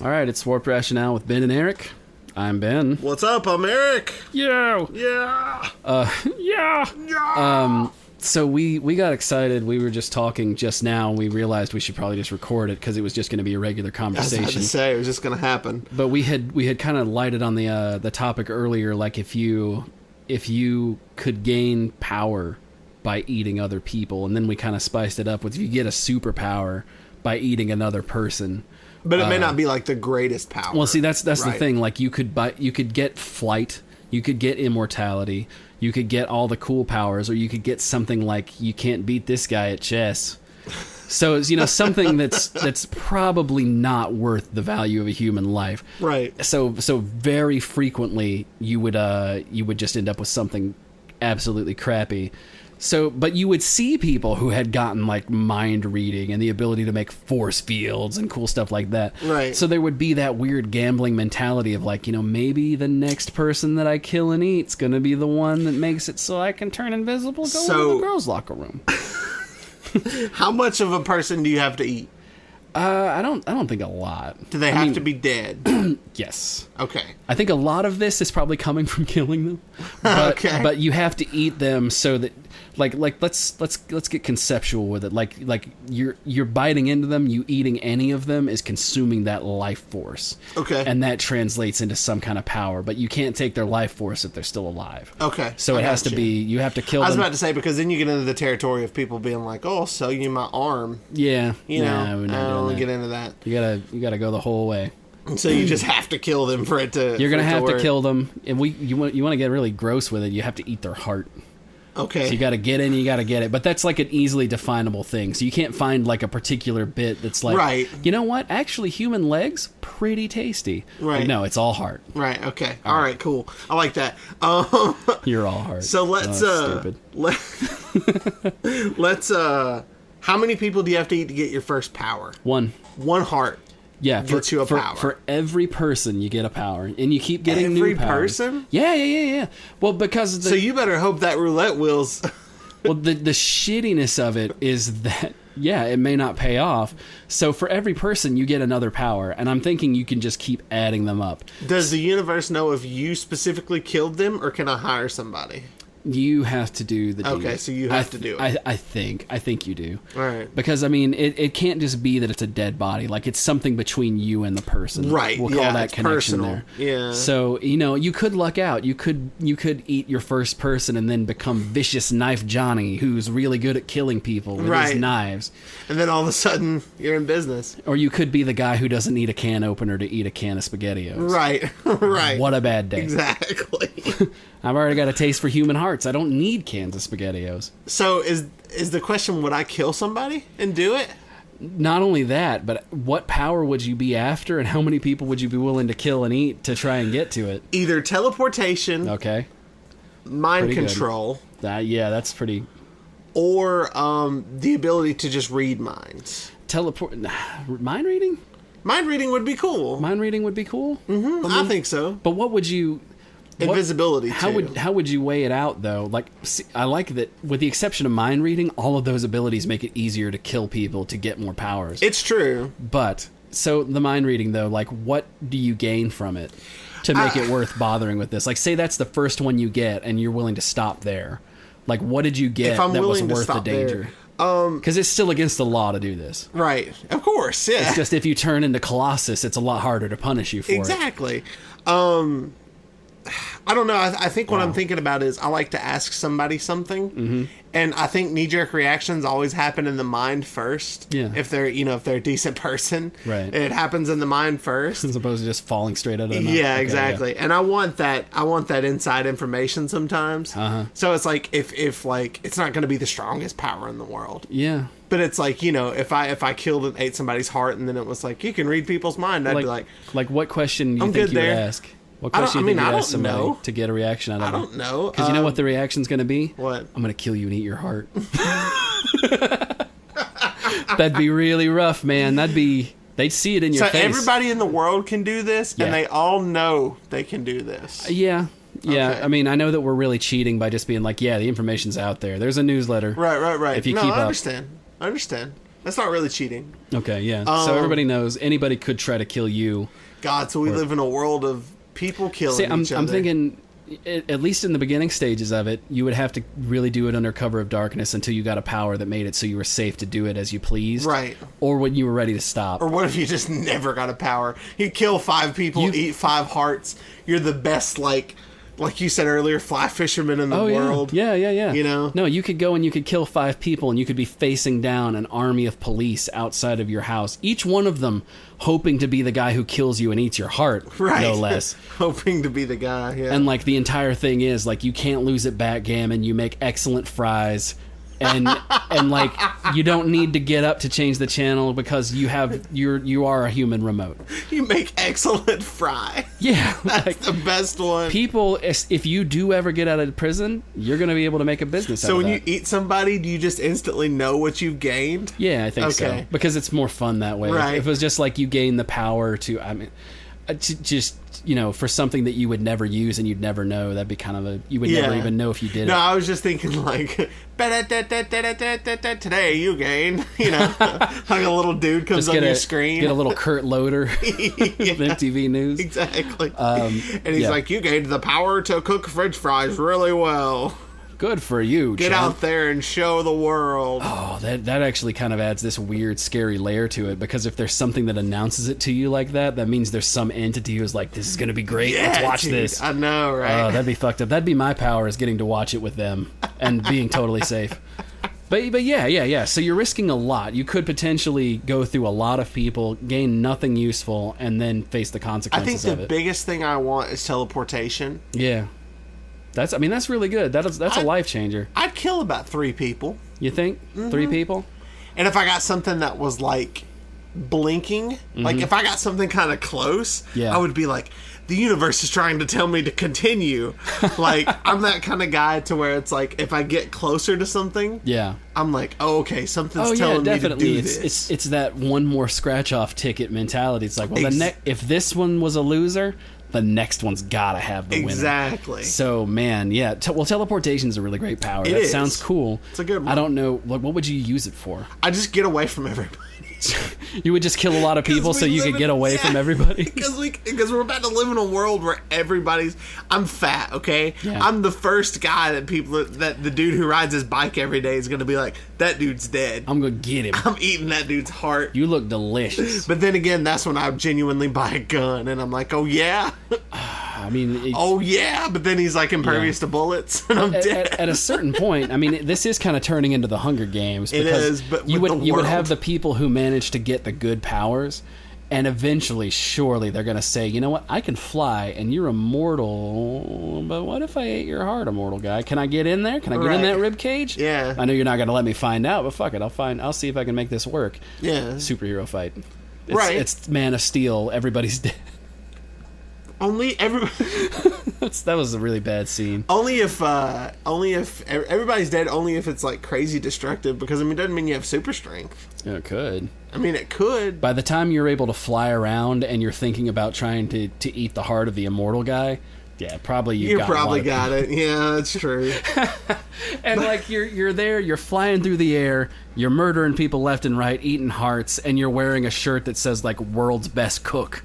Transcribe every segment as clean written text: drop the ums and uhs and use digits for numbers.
All right, it's Warped Rationale with Ben and Eric. I'm Ben. What's up? I'm Eric. Yo. Yeah. Yeah. So we got excited. We were just talking just now, and we realized we should probably just record it because it was just going to be a regular conversation. I was about to say, it was just going to happen. But we had kind of lighted on the topic earlier, like if you could gain power by eating other people, and then we kind of spiced it up with if you get a superpower by eating another person. But it may not be like the greatest power. Well, see, that's right? the thing. Like you could get flight, you could get immortality, you could get all the cool powers, or you could get something like you can't beat this guy at chess. So it's, something that's probably not worth the value of a human life. Right. So very frequently you would just end up with something absolutely crappy. So, but you would see people who had gotten like mind reading and the ability to make force fields and cool stuff like that. Right. So there would be that weird gambling mentality of like, maybe the next person that I kill and eat's going to be the one that makes it so I can turn invisible, go into the girls' locker room. How much of a person do you have to eat? I don't think a lot. Do they have to be dead? Yes. Okay. I think a lot of this is probably coming from killing them. But, okay. But you have to eat them so that like let's get conceptual with it. Like you're biting into them, you eating any of them is consuming that life force. Okay. And that translates into some kind of power, but you can't take their life force if they're still alive. Okay. So it has to be you have to kill them. I was about to say, because then you get into the territory of people being like, "Oh, I'll sell you my arm." Yeah. You know, we're not I don't doing that. get into that. You gotta go the whole way. So you just have to kill them for it to. You're gonna have to work. kill them, and you want to get really gross with it. You have to eat their heart. Okay. So you got to get in, you got to get it, but that's like an easily definable thing. So you can't find like a particular bit that's like, right. You know what? Actually, human legs pretty tasty. Right. Like, no, it's all heart. Right. Okay. All right. Cool. I like that. You're all heart. So let's stupid. let's how many people do you have to eat to get your first power? One heart. Yeah, gets you a power. For every person, you get a power, and you keep getting new powers. Every person? Yeah. Well, because so you better hope that roulette wheels. Well, the shittiness of it is that it may not pay off. So for every person, you get another power, and I'm thinking you can just keep adding them up. Does the universe know if you specifically killed them, or can I hire somebody? You have to do the deed. Okay, so you have to do it. I think you do. All right. Because, I mean, it can't just be that it's a dead body. Like, it's something between you and the person. Right. We'll call that connection personal. there. Yeah. So, you could luck out. You could eat your first person and then become Vicious Knife Johnny, who's really good at killing people with his knives. And then all of a sudden, you're in business. Or you could be the guy who doesn't need a can opener to eat a can of SpaghettiOs. Right. Right. What a bad day. Exactly. I've already got a taste for human hearts. I don't need cans of SpaghettiOs. So is the question, would I kill somebody and do it? Not only that, but what power would you be after, and how many people would you be willing to kill and eat to try and get to it? Either teleportation, okay, mind pretty control, that's pretty, or the ability to just read minds. Mind reading? Mind reading would be cool. Mind reading would be cool. Mm-hmm. I think so. But what would you? Invisibility. How would you weigh it out though? Like, see, I like that. With the exception of mind reading, all of those abilities make it easier to kill people to get more powers. It's true. But so the mind reading though, like, what do you gain from it to make it worth bothering with this? Like, say that's the first one you get, and you're willing to stop there. Like, what did you get that was worth the danger? Because it's still against the law to do this. Right. Of course. Yeah. It's just if you turn into Colossus, it's a lot harder to punish you for exactly. I don't know. I think what I'm thinking about is I like to ask somebody something, and I think knee-jerk reactions always happen in the mind first. Yeah. If they're a decent person, right? It happens in the mind first, as opposed to just falling straight out of the mouth. Yeah, okay, exactly. Yeah. And I want that inside information sometimes. So it's like if like it's not going to be the strongest power in the world. Yeah. But it's like, you know, if I killed and ate somebody's heart and then it was like, you can read people's mind, I'd be like... Like, what question do I'm you think good you would there. ask? What question do you think you'd ask somebody know. to get a reaction out of I them? don't know. Because you know what the reaction's going to be? What? I'm going to kill you and eat your heart. That'd be really rough, man. They'd see it in your face. So everybody in the world can do this, Yeah. and they all know they can do this. Yeah. Yeah, Okay. I mean, I know that we're really cheating by just being like, yeah, the information's out there. There's a newsletter. Right. If you no, keep I up. understand. That's not really cheating. Okay, yeah. So everybody knows anybody could try to kill you. God, so we live in a world of people killing each other. I'm thinking, at least in the beginning stages of it, you would have to really do it under cover of darkness until you got a power that made it so you were safe to do it as you pleased. Right. Or when you were ready to stop. Or what if you just never got a power? You kill 5 people, eat 5 hearts. You're the best, like you said earlier, fly fisherman in the world. Yeah. You know? No, you could go and you could kill 5 people and you could be facing down an army of police outside of your house. Each one of them hoping to be the guy who kills you and eats your heart, Right. no less. Hoping to be the guy, yeah. And like the entire thing is like you can't lose at backgammon. You make excellent fries. And like you don't need to get up to change the channel because you are a human remote. You make excellent fry. Yeah, That's the best one. People, if you do ever get out of prison, you're going to be able to make a business out So of when that. you eat somebody, do you just instantly know what you've gained? Yeah, I think so. Okay. Because it's more fun that way. Right. If it was just like you gain the power to, I mean, just, you know, for something that you would never use and you'd never know, that'd be kind of you would never even know if you did No, it. I was just thinking like, today you gain, you know, like a little dude comes Just on your screen. Get a little Kurt Loader with MTV News. Exactly. And he's like, you gained the power to cook French fries really well. Good for you, Get champ. out there and show the world. Oh, that actually kind of adds this weird, scary layer to it, because if there's something that announces it to you like that, that means there's some entity who's like, this is going to be great, let's watch dude, this. I know, right? Oh, that'd be fucked up. That'd be my power, is getting to watch it with them and being totally safe. But yeah. So you're risking a lot. You could potentially go through a lot of people, gain nothing useful, and then face the I consequences think of the it. biggest thing I want is teleportation. Yeah. That's really good. That's a life changer. I'd kill about 3 people. You think? 3 people? And if I got something that was like blinking, like if I got something kind of close, Yeah. I would be like, the universe is trying to tell me to continue. Like, I'm that kind of guy to where it's like, if I get closer to something, Yeah. I'm like, oh, okay, something's Oh yeah, telling definitely. me to do this. It's that one more scratch off ticket mentality. It's like, well, Ex- if this one was a loser, the next one's gotta have the winner. Exactly. So man, yeah. Teleportation is a really great power. It That is. sounds cool. It's a good one. I don't know what would you use it for. I just get away from everybody. You would just kill a lot of people so you could get away from everybody. Because we're about to live in a world where I'm fat, okay? Yeah. I'm the first guy that the dude who rides his bike every day is going to be like, that dude's dead. I'm gonna get him. I'm eating that dude's heart. You look delicious. But then again, that's when I genuinely buy a gun and I'm like, oh yeah? I mean, Oh yeah? But then he's like impervious to bullets and I'm dead. at a certain point, I mean, this is kind of turning into the Hunger Games. It Because is, but you with would the you would world. have the people who manage to get the good powers, and eventually, surely, they're going to say, you know what, I can fly, and you're immortal, but what if I ate your heart, immortal guy? Can I get in there? Can I get in that rib cage? Yeah. I know you're not going to let me find out, but fuck it, I'll see if I can make this work. Yeah. Superhero fight. Right. It's Man of Steel. Everybody's dead. That was a really bad scene. Only if everybody's dead. Only if it's like crazy destructive. Because I mean, it doesn't mean you have super strength. It could. I mean, it could. By the time you're able to fly around and you're thinking about trying to eat the heart of the immortal guy, yeah, probably You got probably a lot of got it. Yeah, that's true. And like you're there, you're flying through the air, you're murdering people left and right, eating hearts, and you're wearing a shirt that says like "World's Best Cook"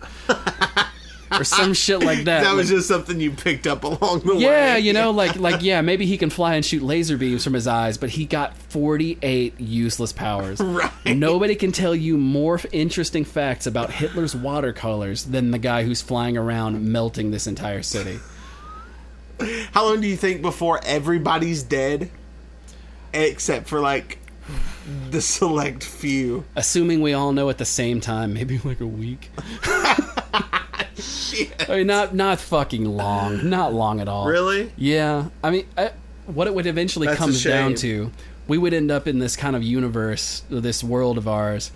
or some shit like that. That was just something you picked up along the way. Yeah, you know, like yeah, maybe he can fly and shoot laser beams from his eyes, but he got 48 useless powers. Right. Nobody can tell you more interesting facts about Hitler's watercolors than the guy who's flying around melting this entire city. How long do you think before everybody's dead, except for like the select few? Assuming we all know at the same time, maybe like a week. Shit. I mean, not fucking long, not long at all. Really? Yeah. I mean, what it would eventually That's come a shame. down to we would end up in this kind of universe, this world of ours,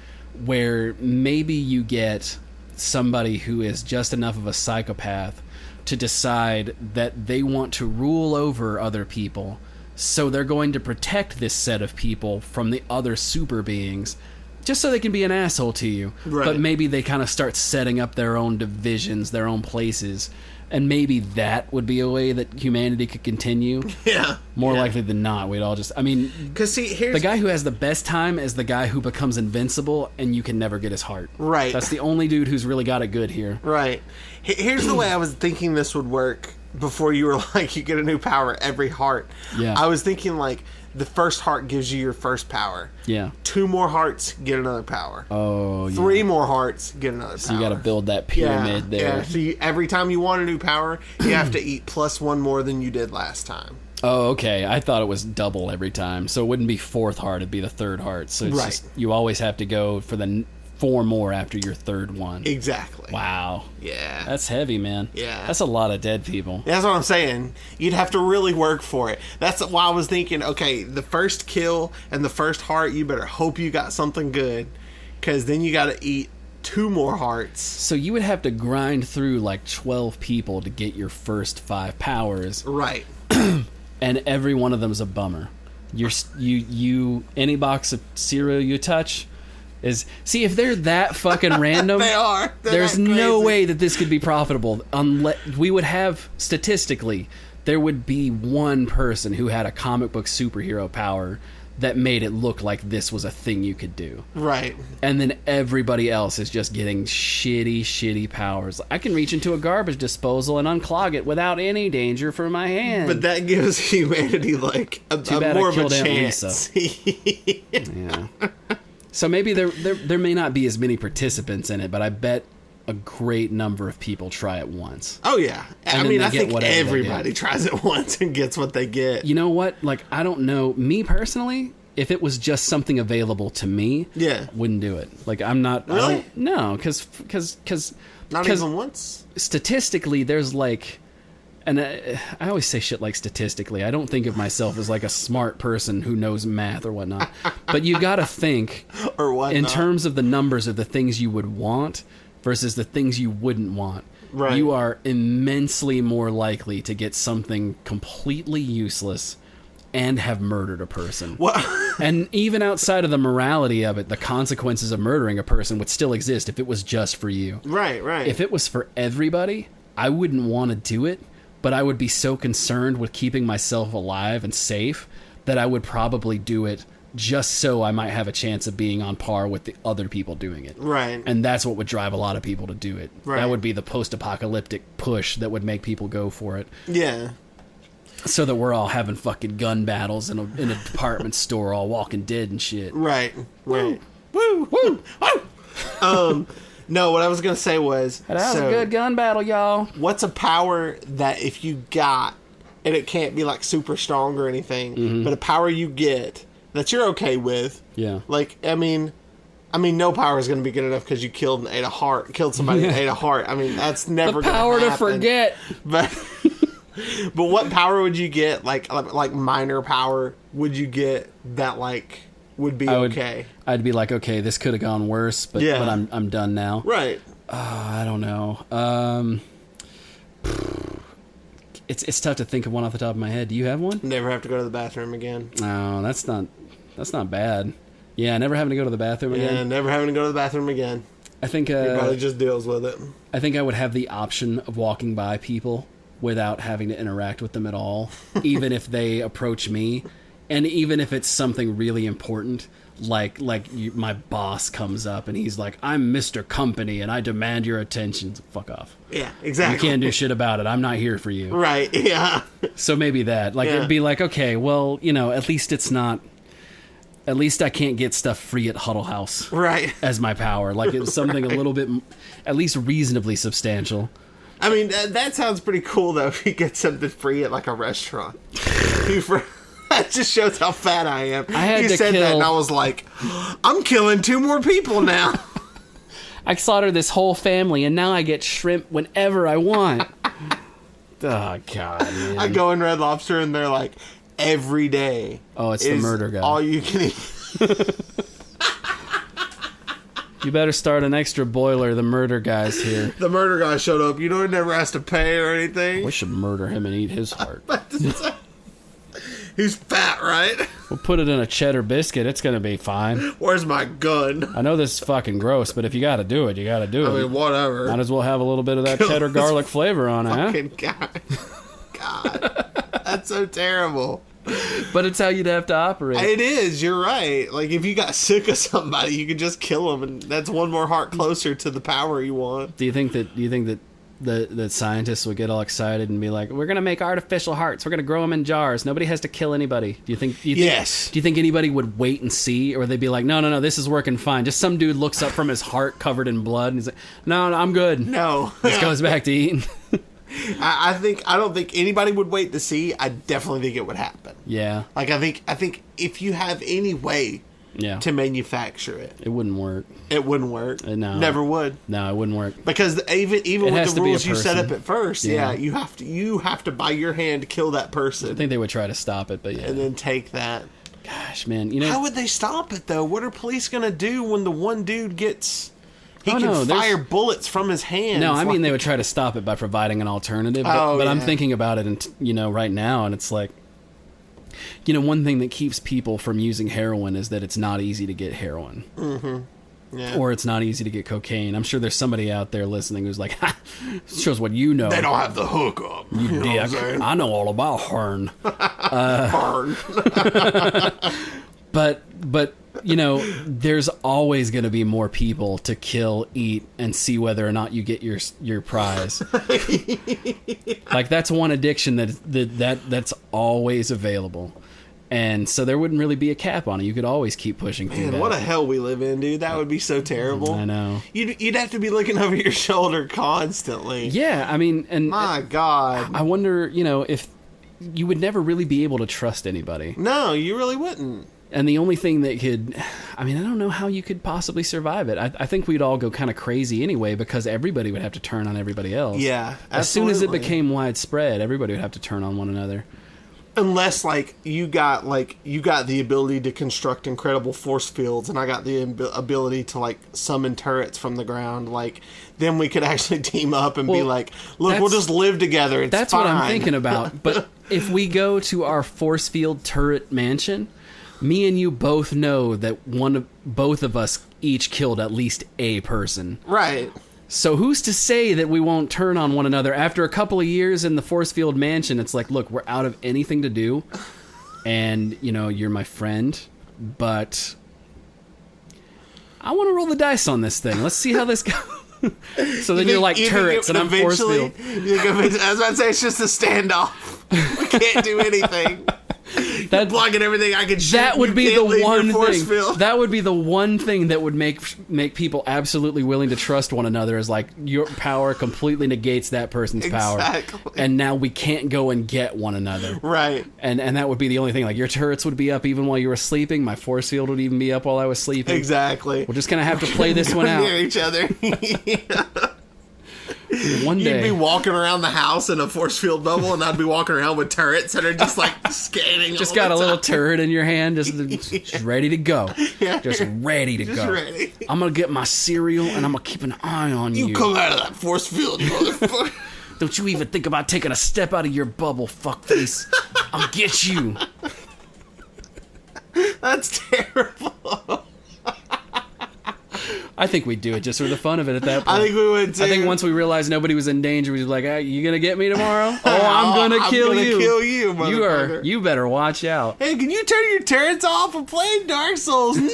where maybe you get somebody who is just enough of a psychopath to decide that they want to rule over other people, so they're going to protect this set of people from the other super beings, just so they can be an asshole to you. Right. But maybe they kind of start setting up their own divisions, their own places, and maybe that would be a way that humanity could continue. Yeah. More likely than not, we'd all just... I mean, because see, here's the guy who has the best time is the guy who becomes invincible and you can never get his heart. Right. That's the only dude who's really got it good here. Right. Here's the way I was thinking this would work before you were like, you get a new power every heart. Yeah. I was thinking like, the first heart gives you your first power. Yeah. 2 more hearts, get another power. Oh, yeah. 3 more hearts, get another power. So you got to build that pyramid there. Yeah. So every time you want a new power, you have to eat +1 more than you did last time. Oh, okay. I thought it was double every time. So it wouldn't be 4th heart, it'd be the 3rd heart. So it's just, you always have to go for the 4 more after your 3rd one. Exactly. Wow. Yeah. That's heavy, man. Yeah. That's a lot of dead people. That's what I'm saying. You'd have to really work for it. That's why I was thinking, okay, the first kill and the first heart, you better hope you got something good, because then you got to eat 2 more hearts. So you would have to grind through like 12 people to get your first 5 powers. Right. And every one of them's a bummer. Any box of cereal you touch is... See, if they're that fucking random... They are. There's no way that this could be profitable. Unless we would have, statistically, there would be one person who had a comic book superhero power that made it look like this was a thing you could do. Right. And then everybody else is just getting shitty powers. I can reach into a garbage disposal and unclog it without any danger for my hand. But that gives humanity like a more of a chance. Yeah. So maybe there may not be as many participants in it, but I bet a great number of people try it once. Oh yeah. And I mean, I think everybody tries it once and gets what they get. You know what? Like, I don't know. Me personally, if it was just something available to me, wouldn't do it. Like, I'm not... Really? No, because not even once? Statistically, there's like... And I always say shit like statistically. I don't think of myself as like a smart person who knows math or whatnot. But you got to think or whatnot. In terms of the numbers of the things you would want versus the things you wouldn't want. Right. You are immensely more likely to get something completely useless and have murdered a person. What? And even outside of the morality of it, the consequences of murdering a person would still exist if it was just for you. Right. If it was for everybody, I wouldn't want to do it, but I would be so concerned with keeping myself alive and safe that I would probably do it just so I might have a chance of being on par with the other people doing it. Right. And that's what would drive a lot of people to do it. Right. That would be the post-apocalyptic push that would make people go for it. Yeah. So that we're all having fucking gun battles in a department store, all Walking Dead and shit. Right. Woo! Woo! No, what I was going to say was... That was a good gun battle, y'all. What's a power that if you got, and it can't be like super strong or anything, but a power you get that you're okay with? Yeah. Like, I mean, no power is going to be good enough because you killed somebody and ate a heart. I mean, that's never going to happen. The power to forget. But what power would you get, like minor power, would you get that, like, would be okay? I'd be like, okay, this could have gone worse, but I'm done now. Right. I don't know. It's tough to think of one off the top of my head. Do you have one? Never have to go to the bathroom again. No, that's not bad. Yeah, never having to go to the bathroom again. Yeah, never having to go to the bathroom again. I think your body just deals with it. I think I would have the option of walking by people without having to interact with them at all, even if they approach me, and even if it's something really important, like my boss comes up and he's like, "I'm Mr. Company and I demand your attention." Fuck off. Yeah, exactly. You can't do shit about it. I'm not here for you. Right. Yeah. So maybe that, it'd be like, okay, well, at least it's not. At least I can't get stuff free at Huddle House. Right. As my power. Like, it's something a little bit, at least reasonably substantial. I mean, that sounds pretty cool, though, if you get something free at, like, a restaurant. That just shows how fat I am. You said that, and I was like, I'm killing 2 more people now. I slaughtered this whole family, and now I get shrimp whenever I want. Oh, God, man. I go in Red Lobster, and they're like, every day. Oh, it's the murder guy. All you can eat. You better start an extra boiler. The murder guy's here. The murder guy showed up. You know, he never has to pay or anything. We should murder him and eat his heart. He's fat, right? We'll put it in a cheddar biscuit. It's going to be fine. Where's my gun? I know this is fucking gross, but if you got to do it, you got to do it. I mean, whatever. Might as well have a little bit of that cheddar garlic flavor on it, huh? Fucking God. That's so terrible. But it's how you'd have to operate. It is. You're right. Like, if you got sick of somebody, you could just kill them, and that's one more heart closer to the power you want. Do you think that the scientists would get all excited and be like, "We're gonna make artificial hearts. We're gonna grow them in jars. Nobody has to kill anybody." Do you think? Yes. Do you think anybody would wait and see, or they'd be like, "No, this is working fine." Just some dude looks up from his heart covered in blood, and he's like, "No, I'm good." No. Just goes back to eating. I don't think anybody would wait to see. I definitely think it would happen. Yeah. Like, I think if you have any way to manufacture it, it wouldn't work. It wouldn't work. No. Never would. No, it wouldn't work. Because even with the rules you set up at first, yeah, you have to by your hand kill that person. I think they would try to stop it, but yeah. And then take that. Gosh, man, you know, how would they stop it though? What are police gonna do when the one dude gets? He can fire bullets from his hands. No, I mean they would try to stop it by providing an alternative. But I'm thinking about it, and right now, and it's like, one thing that keeps people from using heroin is that it's not easy to get heroin. Mm-hmm. Yeah. Or it's not easy to get cocaine. I'm sure there's somebody out there listening who's like, "Ha, shows what you know. They don't have the hookup. You dick. I know all about Hearn." Hearn. But there's alwathat's going to be more people to kill, eat, and see whether or not you get your prize. Like, that's one addiction that's always available. And so there wouldn't really be a cap on it. You could always keep pushing through that. What a hell we live in, dude. That would be so terrible. I know. You'd have to be looking over your shoulder constantly. Yeah, I mean, and my God. I wonder, if you would never really be able to trust anybody. No, you really wouldn't. And the only thing that I don't know how you could possibly survive it. I think we'd all go kind of crazy anyway, because everybody would have to turn on everybody else. Yeah, absolutely. As soon as it became widespread, everybody would have to turn on one another. Unless, you got the ability to construct incredible force fields, and I got the ability to, summon turrets from the ground, then we could actually team up and be like, look, we'll just live together. It's that's fine. What I'm thinking about. But if we go to our force field turret mansion, me and you both know that both of us each killed at least a person. Right. So who's to say that we won't turn on one another after a couple of years in the Forcefield mansion? It's like, look, we're out of anything to do, and you're my friend, but I want to roll the dice on this thing. Let's see how this goes. So then you're like turrets, and I'm Forcefield. I was about to say, it's just a standoff. We can't do anything. That blocking everything I could shoot. That would be the one thing. That would be the one thing that would make people absolutely willing to trust one another. Is like, your power completely negates that person's power, and now we can't go and get one another. Right. And that would be the only thing. Like, your turrets would be up even while you were sleeping. My force field would even be up while I was sleeping. Exactly. We're just gonna have to play this one out near each other. Yeah. One day you'd be walking around the house in a force field bubble, and I'd be walking around with turrets that are just scanning. Just got a little turret in your hand, just ready to go. Yeah. Just ready to go. Ready. I'm gonna get my cereal, and I'm gonna keep an eye on you. You come out of that force field, you motherfucker. Don't you even think about taking a step out of your bubble, fuckface. I'll get you. That's terrible. I think we'd do it just for the fun of it at that point. I think we would too. I think once we realized nobody was in danger, we'd be like, hey, you gonna get me tomorrow? Oh, I'm gonna kill you. Kill you, motherfucker. You better watch out. Hey, can you turn your turrets off and play Dark Souls? No!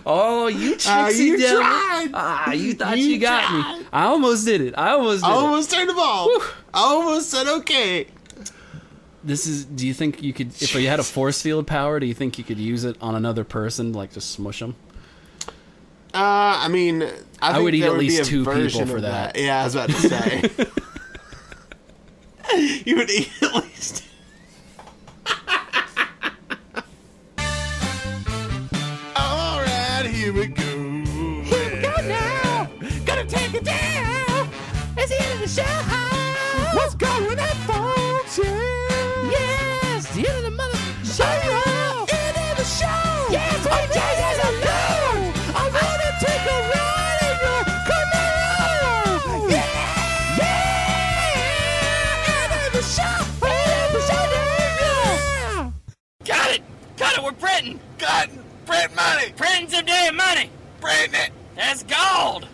Oh, you tricksy devil. Tried. You thought you got me. I almost did it. I almost turned them off. Whew. I almost said okay. Do you think you could, if you had a force field power, do you think you could use it on another person, like just smush them? I mean, I would eat at least 2 people for that. Yeah, I was about to say. You would eat at least. All right, here we go. Here we go now. Gonna take it down. It's the end of the show. What's going on, folks? Yeah. What are we printing? Cotton. Print money. Printing some damn money. Printing it. That's gold.